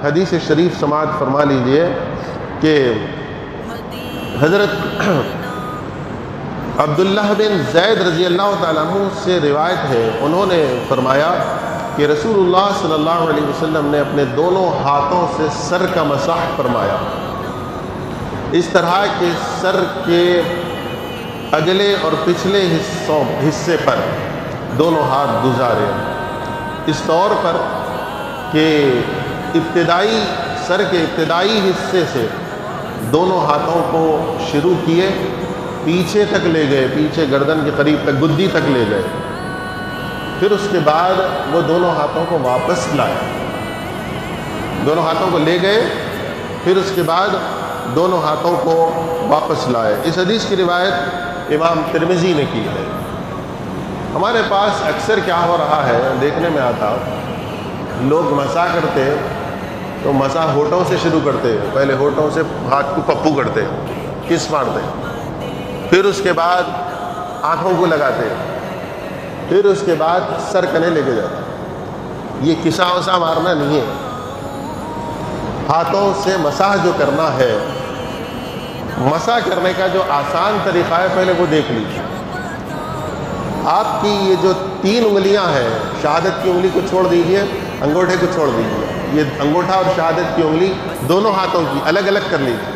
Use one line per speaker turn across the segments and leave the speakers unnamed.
حدیث شریف سماعت فرما لیجئے کہ حضرت عبداللہ بن زید رضی اللہ تعالیٰ عنہ سے روایت ہے، انہوں نے فرمایا کہ رسول اللہ صلی اللہ علیہ وسلم نے اپنے دونوں ہاتھوں سے سر کا مسح فرمایا، اس طرح کہ سر کے اگلے اور پچھلے حصے پر دونوں ہاتھ گزارے، اس طور پر کہ سر کے ابتدائی حصے سے دونوں ہاتھوں کو شروع کیے، پیچھے تک لے گئے، پیچھے گردن کے قریب تک، گدی تک لے گئے، پھر اس کے بعد وہ دونوں ہاتھوں کو واپس لائے، دونوں ہاتھوں کو لے گئے، پھر اس کے بعد دونوں ہاتھوں کو واپس لائے۔ اس حدیث کی روایت امام ترمذی نے کی ہے۔ ہمارے پاس اکثر کیا ہو رہا ہے، دیکھنے میں آتا، لوگ مسح کرتے تو مسح ہونٹوں سے شروع کرتے، پہلے ہونٹوں سے ہاتھ کو پپو کرتے، کس مارتے، پھر اس کے بعد آنکھوں کو لگاتے، پھر اس کے بعد سر کنے لے کے جاتے۔ یہ کسا وسا مارنا نہیں ہے، ہاتھوں سے مسح جو کرنا ہے، مسح کرنے کا جو آسان طریقہ ہے پہلے وہ دیکھ لیجیے۔ آپ کی یہ جو 3 انگلیاں ہیں، شہادت کی انگلی کو چھوڑ دیجیے، انگوٹھے کو چھوڑ دیجیے، یہ انگوٹھا اور شہادت کی انگلی دونوں ہاتھوں کی الگ الگ کر لیجیے،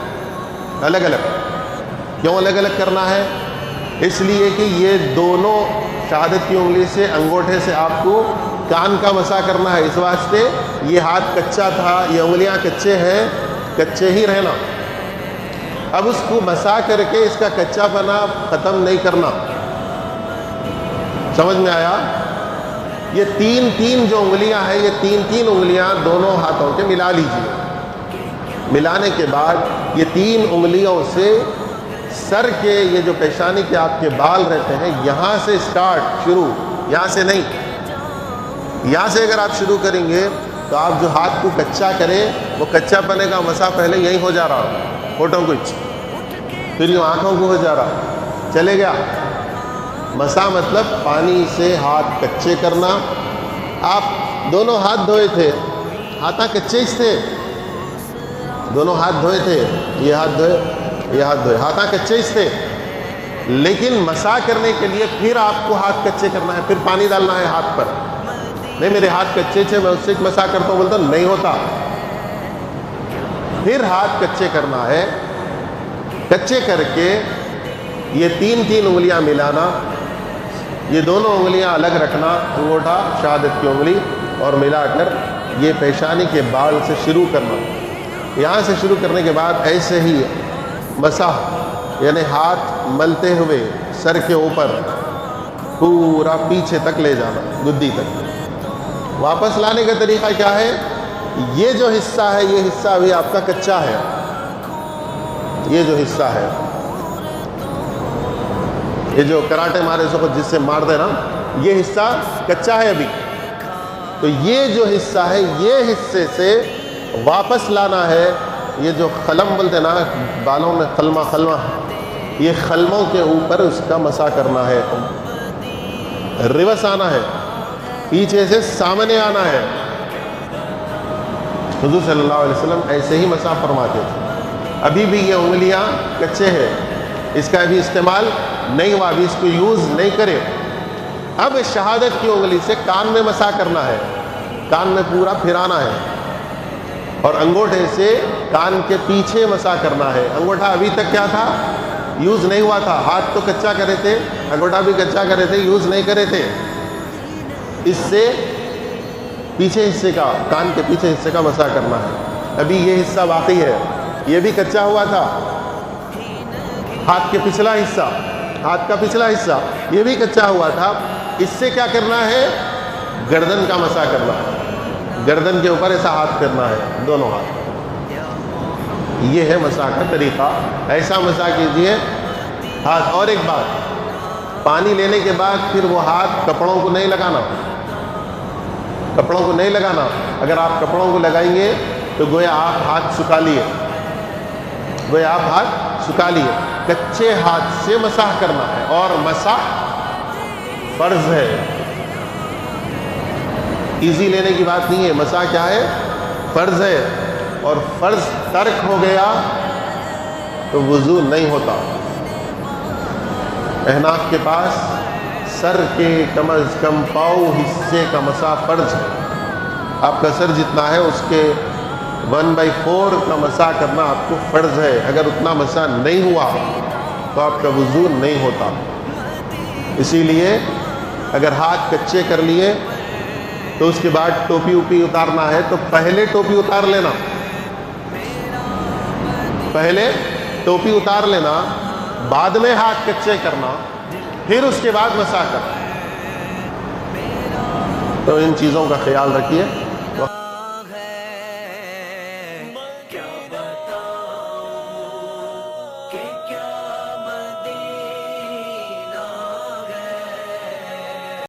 الگ الگ۔ کیوں الگ الگ کرنا ہے؟ اس لیے کہ یہ دونوں شہادت کی انگلی سے، انگوٹھے سے آپ کو کان کا مسح کرنا ہے، اس واسطے یہ ہاتھ کچا تھا، یہ انگلیاں کچے ہیں، کچے ہی رہنا۔ اب اس کو مسح کر کے اس کا کچا پنا ختم نہیں کرنا، سمجھ میں آیا؟ یہ 3 جو انگلیاں ہیں، یہ 3 انگلیاں دونوں ہاتھوں کے ملا لیجیے۔ ملانے کے بعد یہ 3 انگلیوں سے سر کے یہ جو پیشانی کے آپ کے بال رہتے ہیں، یہاں سے سٹارٹ، شروع، یہاں سے نہیں، یہاں سے اگر آپ شروع کریں گے تو آپ جو ہاتھ کو کچا کریں، وہ کچا پنے کا مسح پہلے یہیں ہو جا رہا، ہونٹوں کو، پھر یوں آنکھوں کو ہو جا رہا، چلے گیا۔ مسح مطلب پانی سے ہاتھ کچے کرنا۔ آپ دونوں ہاتھ دھوئے تھے، ہاتھ کچے تھے، دونوں ہاتھ دھوئے تھے، یہ ہاتھ دھوئے، یہ ہاتھ دھوئے، ہاتھ کچے تھے، لیکن مسح کرنے کے لیے پھر آپ کو ہاتھ کچے کرنا ہے، پھر پانی ڈالنا ہے ہاتھ پر۔ نہیں میرے ہاتھ کچے تھے، میں اس سے مسح کرتا ہوں، بولتا نہیں ہوتا، پھر ہاتھ کچے کرنا ہے۔ کچے کر کے یہ 3 انگلیاں ملانا، یہ دونوں انگلیاں الگ رکھنا، انگوٹھا شہادت کی انگلی، اور ملا کر یہ پیشانی کے بال سے شروع کرنا۔ یہاں سے شروع کرنے کے بعد ایسے ہی مسح، یعنی ہاتھ ملتے ہوئے سر کے اوپر پورا پیچھے تک لے جانا، گدی تک۔ واپس لانے کا طریقہ کیا ہے؟ یہ جو حصہ ہے، یہ حصہ ابھی آپ کا کچا ہے، یہ جو حصہ ہے، یہ جو کراٹے مارے سو جس سے مار دے نا، یہ حصہ کچا ہے ابھی، تو یہ جو حصہ ہے، یہ حصے سے واپس لانا ہے۔ یہ جو خلم بولتے نا، بالوں میں خلمہ، یہ خلموں کے اوپر اس کا مسح کرنا ہے، ریورس آنا ہے، پیچھے سے سامنے آنا ہے۔ حضور صلی اللہ علیہ وسلم ایسے ہی مسح فرماتے تھے۔ ابھی بھی یہ انگلیاں کچے ہیں، اس کا ابھی استعمال نہیں ہوا، ابھی اس کو یوز نہیں کرے۔ اب شہادت کی انگلی سے کان میں مسح کرنا ہے، کان میں پورا پھرانا ہے، اور انگوٹھے سے کان کے پیچھے مسح کرنا ہے۔ انگوٹھا ابھی تک کیا تھا؟ یوز نہیں ہوا تھا، ہاتھ تو کچا کرے تھے، انگوٹھا بھی کچا کرے تھے، یوز نہیں کرے تھے۔ اس سے پیچھے حصے کا، کان کے پیچھے حصے کا مسح کرنا ہے۔ ابھی یہ حصہ باقی ہے، یہ بھی کچا ہوا تھا، ہاتھ کے پچھلا حصہ، ہاتھ کا پچھلا حصہ یہ بھی کچا ہوا تھا۔ اس سے کیا کرنا ہے؟ گردن کا مسح کرنا ہے، گردن کے اوپر ایسا ہاتھ کرنا ہے، دونوں ہاتھ۔ یہ ہے مسح کا طریقہ، ایسا مسح کیجئے ہاتھ۔ اور ایک بات، پانی لینے کے بعد پھر وہ ہاتھ کپڑوں کو نہیں لگانا، کپڑوں کو نہیں لگانا۔ اگر آپ کپڑوں کو لگائیں گے تو گویا آپ ہاتھ سکھا لیے، گویا آپ ہاتھ سکھا لیے۔ کچے ہاتھ سے مسح کرنا ہے، اور مسح فرض ہے، ایزی لینے کی بات نہیں ہے۔ مسح کیا ہے؟ فرض ہے اور فرض ترک ہو گیا تو وضو نہیں ہوتا۔ احناف کے پاس سر کے کم از کم پاؤں حصے کا مسح فرض ہے۔ آپ کا سر جتنا ہے اس کے 1/4 کا مسح کرنا آپ کو فرض ہے۔ اگر اتنا مسح نہیں ہوا تو آپ کا وضو نہیں ہوتا۔ اسی لیے اگر ہاتھ کچے کر لیے تو اس کے بعد ٹوپی اوپی اتارنا ہے تو پہلے ٹوپی اتار لینا، پہلے ٹوپی اتار لینا، بعد میں ہاتھ کچے کرنا، پھر اس کے بعد مسح کرنا۔ تو ان چیزوں کا خیال رکھیے۔